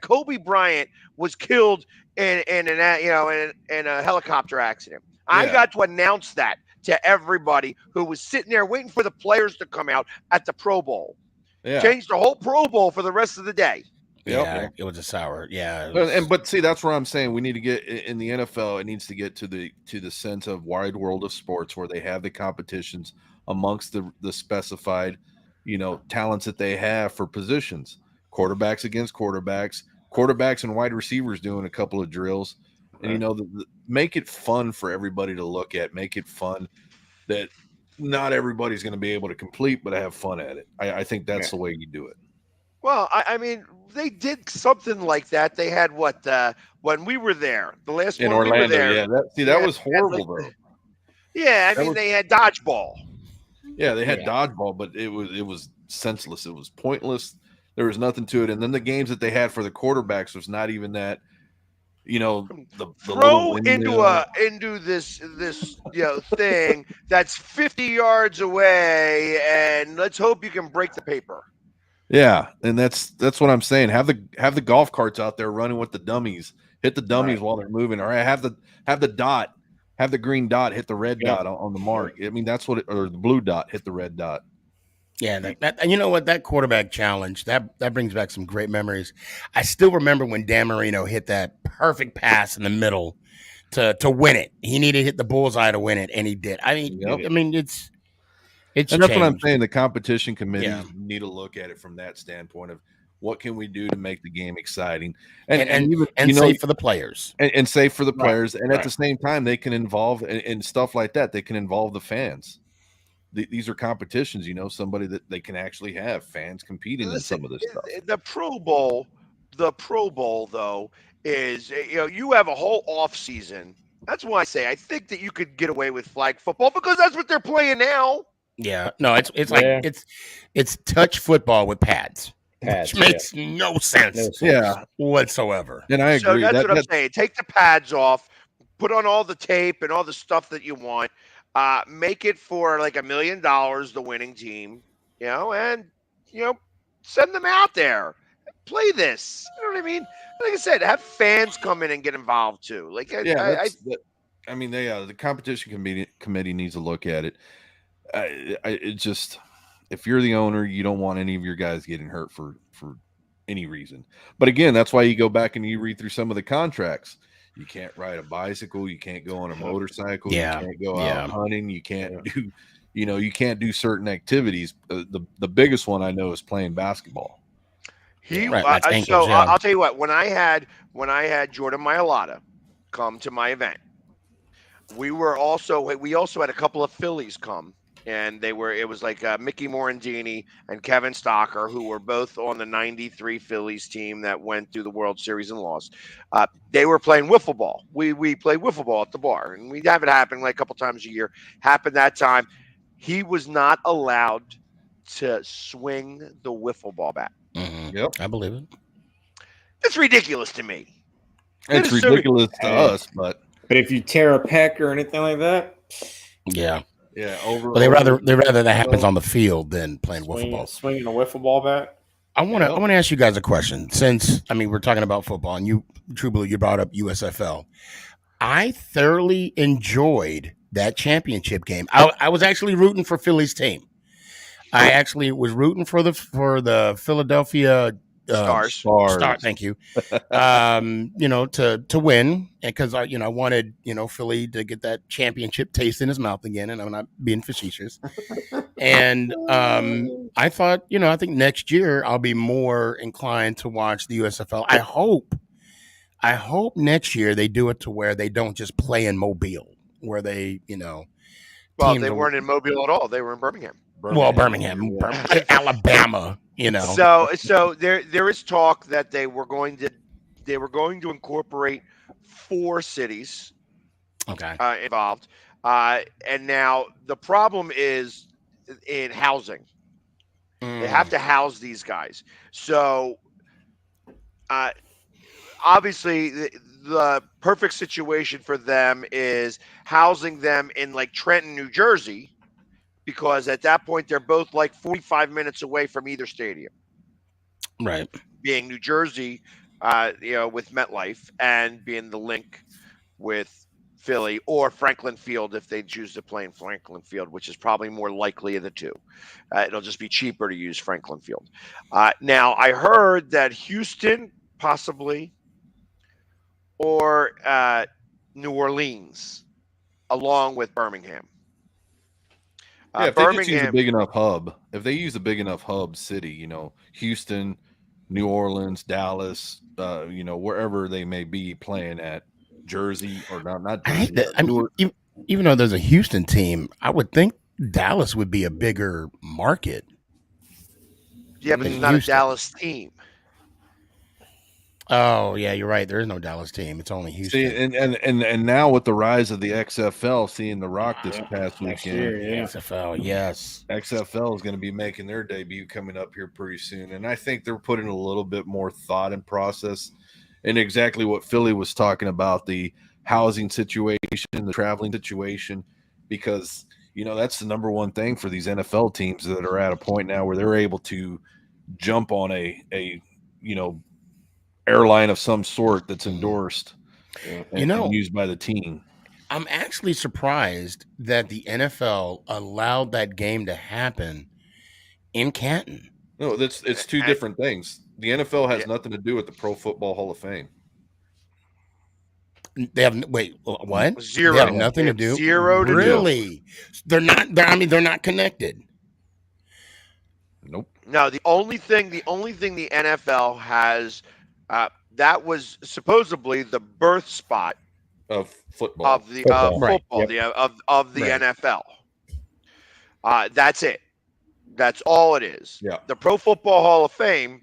Kobe Bryant was killed in a helicopter accident. I got to announce that to everybody who was sitting there waiting for the players to come out at the Pro Bowl. Yeah. Changed the whole Pro Bowl for the rest of the day. Yeah, it was a sour. Yeah, but see, that's where I'm saying we need to get in the NFL. It needs to get to the sense of Wide World of Sports where they have the competitions amongst the specified, talents that they have for positions. Quarterbacks against quarterbacks and wide receivers doing a couple of drills, and make it fun for everybody to look at. Make it fun that not everybody's going to be able to complete, but have fun at it. I think that's the way you do it. Well, I mean, they did something like that. They had when we were there, the last in one Orlando. We were there, that was horrible, though. Yeah, I mean, they had dodgeball. Yeah, they had dodgeball, but it was senseless. It was pointless. There was nothing to it. And then the games that they had for the quarterbacks was not even that. the throw little into this thing that's 50 yards away, and let's hope you can break the paper. Yeah, and that's what I'm saying. Have the golf carts out there running with the dummies. Hit the dummies while they're moving, or have the green dot hit the red dot on the mark. I mean, that's what or the blue dot hit the red dot. Yeah, that you know what, that quarterback challenge that brings back some great memories. I still remember when Dan Marino hit that perfect pass in the middle to win it. He needed to hit the bullseye to win it, and he did. I mean, it's and that's changed. what I'm saying. The competition committees need to look at it from that standpoint of what can we do to make the game exciting and even, safe for the players and safe for the players, and at the same time they can involve in stuff like that. They can involve the fans. These are competitions, somebody that they can actually have fans competing in some of this stuff. The Pro Bowl, though, is you have a whole off season. That's why I say I think that you could get away with flag football because that's what they're playing now. Yeah, no, it's like it's touch football with pads, which makes no sense, whatsoever. And I agree. So that's what I'm saying. Take the pads off, put on all the tape and all the stuff that you want. Make it for like $1 million, the winning team, and send them out there, play this. You know what I mean? Like I said, have fans come in and get involved too. Like, the competition committee needs to look at it. It just, if you're the owner, you don't want any of your guys getting hurt for any reason. But again, that's why you go back and you read through some of the contracts. You can't ride a bicycle. You can't go on a motorcycle. You can't go out hunting. You can't do, you can't do certain activities. The biggest one I know is playing basketball. I'll tell you what. When I had Jordan Mailata come to my event, we also had a couple of Phillies come. And it was like Mickey Morandini and Kevin Stocker, who were both on the 93 Phillies team that went through the World Series and lost. They were playing wiffle ball. We played wiffle ball at the bar, and we have it happen like a couple times a year. Happened that time. He was not allowed to swing the wiffle ball bat. Mm-hmm. Yep, I believe it. It's ridiculous to me. It's ridiculous to us, but if you tear a pec or anything like that, yeah. Yeah, Well, they rather that happens on the field than playing wiffle ball. Swinging a wiffle ball bat. I want to ask you guys a question. Since we're talking about football, and you, True Blue, you brought up USFL. I thoroughly enjoyed that championship game. I was actually rooting for Philly's team. I actually was rooting for the Philadelphia Stars. Thank you. To win, because I wanted Philly to get that championship taste in his mouth again, and I'm not being facetious. And I thought, I think next year I'll be more inclined to watch the USFL. I hope next year they do it to where they don't just play in Mobile, where they, Well, they weren't in Mobile at all. They were in Birmingham. Birmingham, Alabama, So there is talk that they were going to incorporate 4 cities involved. And now the problem is in housing. They have to house these guys. So obviously the perfect situation for them is housing them in like Trenton, New Jersey, because at that point they're both like 45 minutes away from either stadium. Right. Being New Jersey, with MetLife, and being the link with Philly or Franklin Field if they choose to play in Franklin Field, which is probably more likely of the two. It'll just be cheaper to use Franklin Field. Now, I heard that Houston, possibly, or New Orleans, along with Birmingham. If they just use a big enough hub, city, Houston, New Orleans, Dallas, wherever they may be playing at, Jersey or not Jersey. Even though there's a Houston team, I would think Dallas would be a bigger market. Yeah, but it's not a Dallas team. Oh yeah, you're right. There is no Dallas team. It's only Houston. See, and now with the rise of the XFL, seeing The Rock this past weekend, XFL, yes, XFL is going to be making their debut coming up here pretty soon, and I think they're putting a little bit more thought and process and exactly what Philly was talking about, the housing situation, the traveling situation, because that's the number one thing for these NFL teams that are at a point now where they're able to jump on a airline of some sort that's endorsed and used by the team. I'm actually surprised that the NFL allowed that game to happen in Canton. No, it's two different things. The NFL has nothing to do with the Pro Football Hall of Fame. They have what? Zero. They have nothing to do. Zero to do. Really? They're not. They're not connected. Nope. No, the only thing the NFL has that was supposedly the birth spot of football of the NFL. That's it. That's all it is. Yeah. The Pro Football Hall of Fame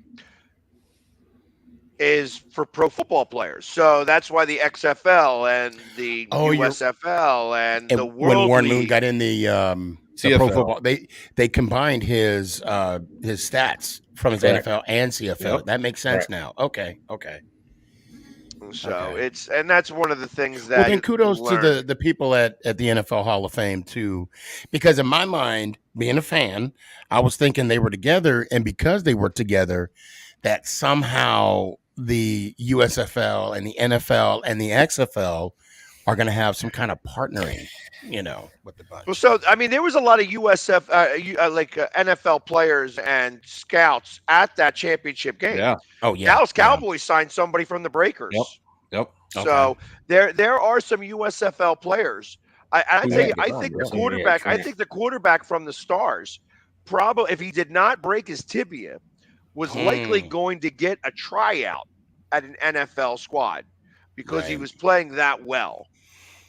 is for pro football players. So that's why the XFL and the USFL and the World when Warren League. Moon got in the pro football, they combined his stats from his NFL and CFL. Yep. That makes sense now. Okay. So and that's one of the things that. Well, then kudos to the people at the NFL Hall of Fame too, because in my mind, being a fan, I was thinking they were together, and because they were together, that somehow the USFL and the NFL and the XFL are going to have some kind of partnering, with the bunch. Well, so I mean, there was a lot of NFL players and scouts at that championship game. Yeah. Oh yeah. Dallas Cowboys signed somebody from the Breakers. Yep. So there are some USFL players. I think the quarterback. I think the quarterback from the Stars, probably if he did not break his tibia, was likely going to get a tryout at an NFL squad because he was playing that well.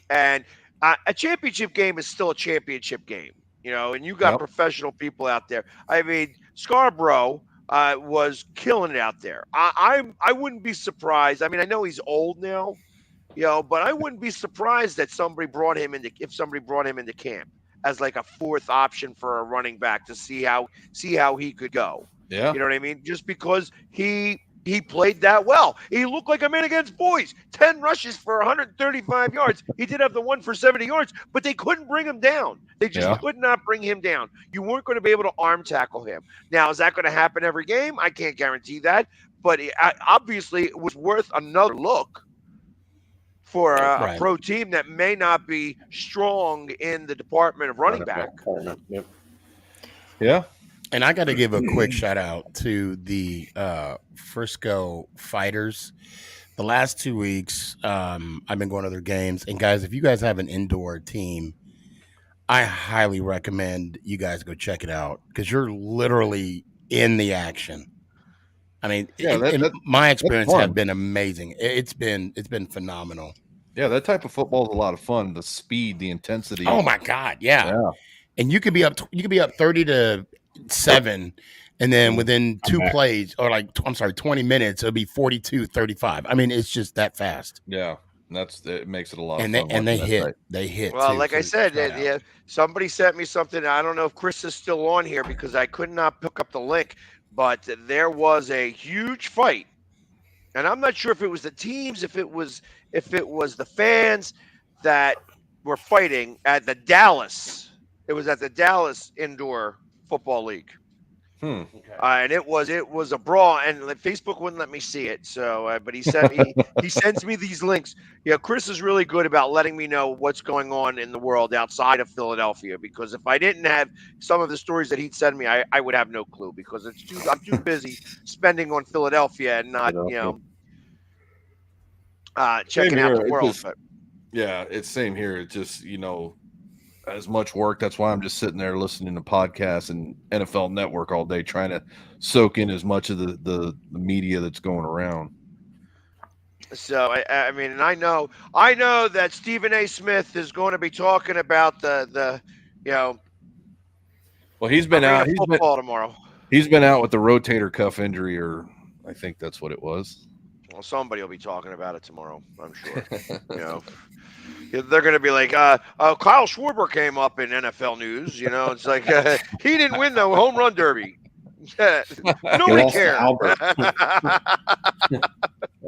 And a championship game is still a championship game, and you got professional people out there. I mean, Scarborough was killing it out there. I wouldn't be surprised. I mean, I know he's old now, but I wouldn't be surprised that somebody brought him into camp as like a fourth option for a running back to see how he could go. Yeah. You know what I mean? Just because he played that well. He looked like a man against boys. 10 rushes for 135 yards. He did have the one for 70 yards, but they couldn't bring him down. They just could not bring him down. You weren't going to be able to arm tackle him. Now, is that going to happen every game? I can't guarantee that, but obviously it was worth another look for a pro team that may not be strong in the department of running back. Yeah. And I got to give a quick shout out to the Frisco Fighters. The last 2 weeks, I've been going to their games. And guys, if you guys have an indoor team, I highly recommend you guys go check it out because you're literally in the action. I mean, my experience has been amazing. It's been phenomenal. Yeah, that type of football is a lot of fun. The speed, the intensity. Oh my God, yeah. And you could be up 30-7, and then within 2 plays, or 20 minutes, it'll be 42-35. I mean, it's just that fast. Yeah, it makes it a lot of fun. And they hit. They hit. Well, too, like I said, somebody sent me something. I don't know if Chris is still on here because I could not pick up the link, but there was a huge fight, and I'm not sure if it was the teams, if it was the fans that were fighting at the Dallas. It was at the Dallas Indoor Football League. And it was a brawl, and Facebook wouldn't let me see it. So, but he sends me these links. Chris is really good about letting me know what's going on in the world outside of Philadelphia. Because if I didn't have some of the stories that he'd send me, I would have no clue. Because I'm too busy spending on Philadelphia and not checking out the world. It's same here. It's just as much work. That's why I'm just sitting there listening to podcasts and NFL Network all day, trying to soak in as much of the media that's going around. So I mean, and I know that Stephen A. Smith is going to be talking about the Well, he's been out. Tomorrow. He's been out with the rotator cuff injury, or I think that's what it was. Well, somebody will be talking about it tomorrow, I'm sure. They're going to be like, Kyle Schwarber came up in NFL news. It's like he didn't win the home run derby. Nobody cared.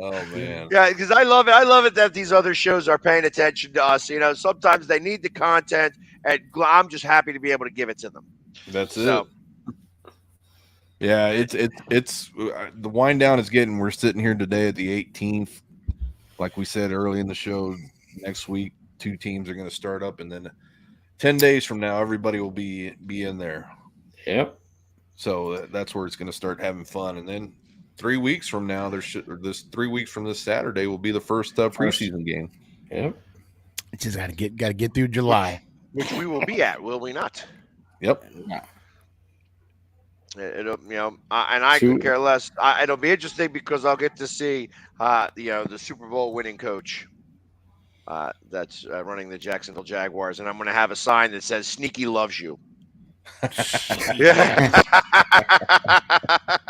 Oh man. Yeah, because I love it. I love it that these other shows are paying attention to us. Sometimes they need the content, and I'm just happy to be able to give it to them. That's it. Yeah, it's the wind down is getting. We're sitting here today at the 18th. Like we said early in the show, next week 2 teams are going to start up, and then 10 days from now everybody will be in there. Yep. So that's where it's going to start having fun, and then 3 weeks from now, 3 weeks from this Saturday will be the first preseason game. Yep. Just got to get through July, which we will be at, will we not? Yep. Yeah. It'll, and I could care less. It'll be interesting because I'll get to see, the Super Bowl winning coach that's running the Jacksonville Jaguars, and I'm going to have a sign that says "Sneaky loves you." Yeah.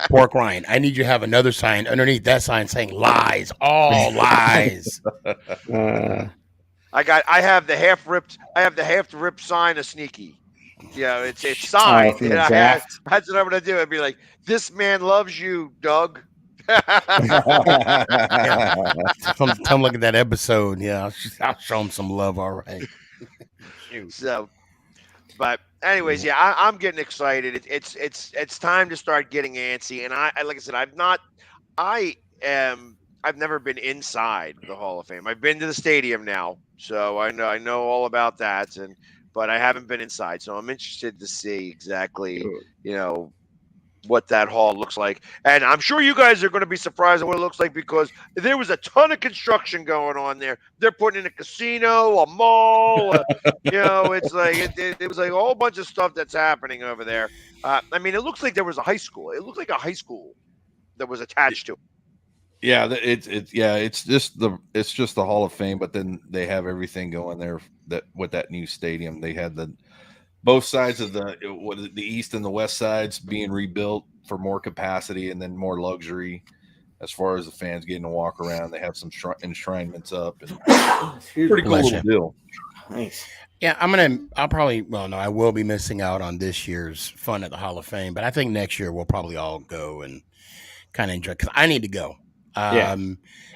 Pork Ryan, I need you to have another sign underneath that sign saying "lies, all lies." I have the half ripped sign of Sneaky. It's signed. That's what I'm gonna do. I'd be like, "This man loves you, Doug." Come look at that episode. Yeah, I'll show him some love. All right. So, but anyways, yeah, I'm getting excited. It's time to start getting antsy. And I like I said, I've never been inside the Hall of Fame. I've been to the stadium now, so I know all about that. But I haven't been inside, so I'm interested to see exactly, what that hall looks like. And I'm sure you guys are going to be surprised at what it looks like because there was a ton of construction going on there. They're putting in a casino, a mall. It's like it was like a whole bunch of stuff that's happening over there. It looks like there was a high school. It looked like a high school that was attached to it. Yeah, it's just the Hall of Fame, but then they have everything going there with that new stadium. They had both sides of the east and the west sides being rebuilt for more capacity and then more luxury as far as the fans getting to walk around. They have some enshrinements up and pretty cool little deal. Nice. Yeah, I will be missing out on this year's fun at the Hall of Fame, but I think next year we'll probably all go and kind of enjoy because I need to go.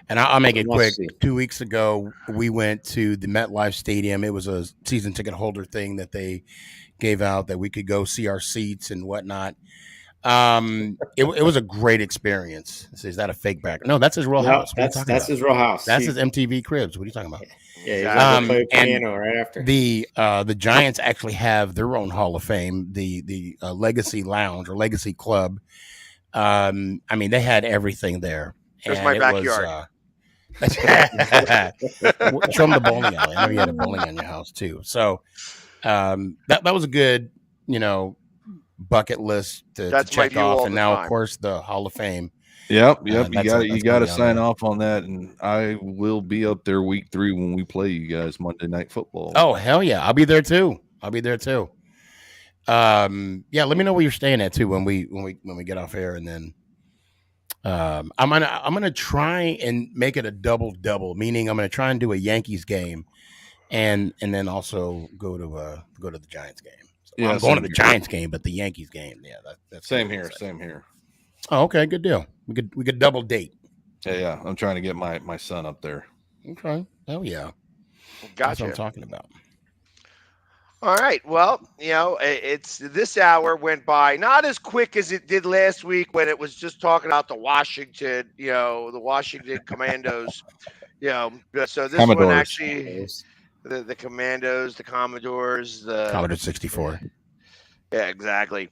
And I'll make it quick. 2 weeks ago, we went to the MetLife Stadium. It was a season ticket holder thing that they gave out that we could go see our seats and whatnot. It was a great experience. Is that a fake back? No, that's his real house. That's his real house. That's his MTV Cribs. What are you talking about? Yeah, he's play piano right after. The Giants actually have their own Hall of Fame, the Legacy Lounge or Legacy Club. They had everything there. There's my backyard. Show them the bowling alley. I know you had a bowling on your house too. So that was a good, bucket list to check off. And now, of course, the Hall of Fame. Yep. You got to sign off on that, and I will be up there week 3 when we play you guys Monday Night Football. Oh hell yeah, I'll be there too. Let me know where you're staying at too when we get off air, and then. I'm gonna try and make it a double, meaning I'm gonna try and do a Yankees game, and then also go to the Giants game. So I'm going to the Giants game, but the Yankees game, that's same here. Same here. Oh, okay, good deal. We could double date. Yeah. I'm trying to get my son up there. Okay. Oh yeah. Gotcha. That's what I'm talking about. All right. Well, it's this hour went by not as quick as it did last week when it was just talking about the Washington, the Washington Commandos, So this Commodores. one actually, the Commandos, the Commodores, the Commodore 64. Yeah, exactly.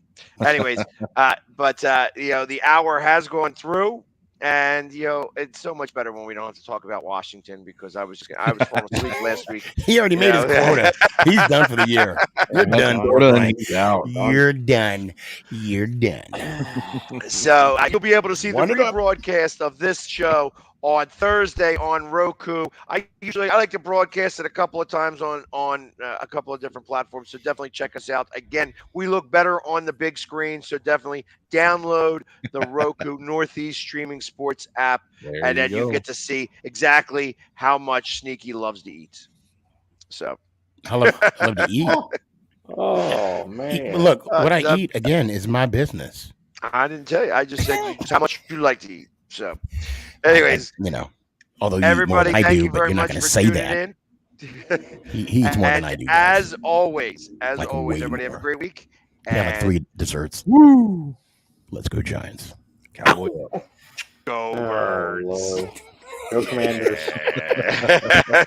Anyways, but the hour has gone through. And it's so much better when we don't have to talk about Washington because I was falling asleep last week. He already made his quota. He's done for the year. You're done. You're done. You're done. So you'll be able to see the rebroadcast of this show on Thursday on Roku. I like to broadcast it a couple of times on a couple of different platforms, so definitely check us out. Again, we look better on the big screen, so definitely download the Roku Northeast Streaming Sports app, and then you get to see exactly how much Sneaky loves to eat. So I love to eat. Oh man! Look, what I eat again is my business. I didn't tell you. I just said how much you like to eat. So, anyways, although you everybody, eat more than I thank do, you but very you're not much going to for say tuning that. in. He eats more than I do. Guys. As always, way everybody have a more. great week. We have like And 3 desserts. Woo! Let's go Giants. Cowboy. go Oh, Birds. Lord. Go Commanders. Yeah.